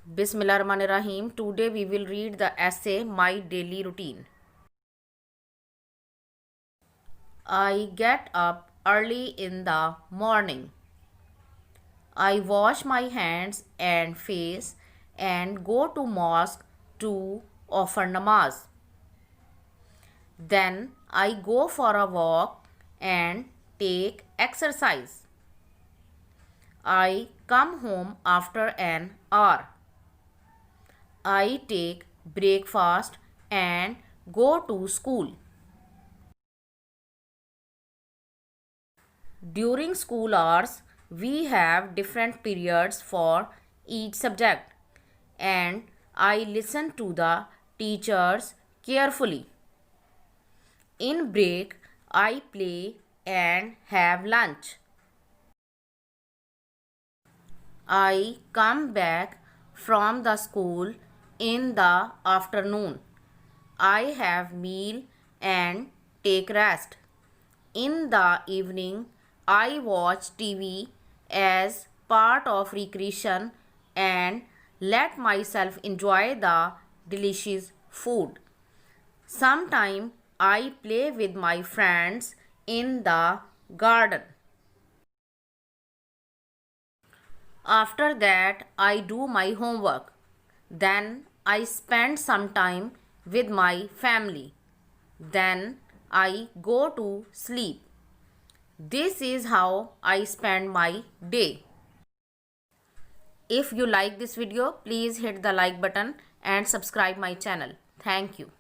Bismillahirrahmanirrahim. Today we will read the essay My Daily Routine. I get up early in the morning. I wash my hands and face and go to mosque to offer namaz. Then I go for a walk and take exercise. I come home after an hour. I take breakfast and go to school. During school hours, we have different periods for each subject, and I listen to the teachers carefully. In break, I play and have lunch. I come back from the school in the afternoon. I have meal and take rest. In the evening, I watch TV as part of recreation and let myself enjoy the delicious food. Sometimes I play with my friends in the garden. After that, I do my homework. Then I spend some time with my family. Then I go to sleep. This is how I spend my day. If you like this video, please hit the like button and subscribe my channel. Thank you.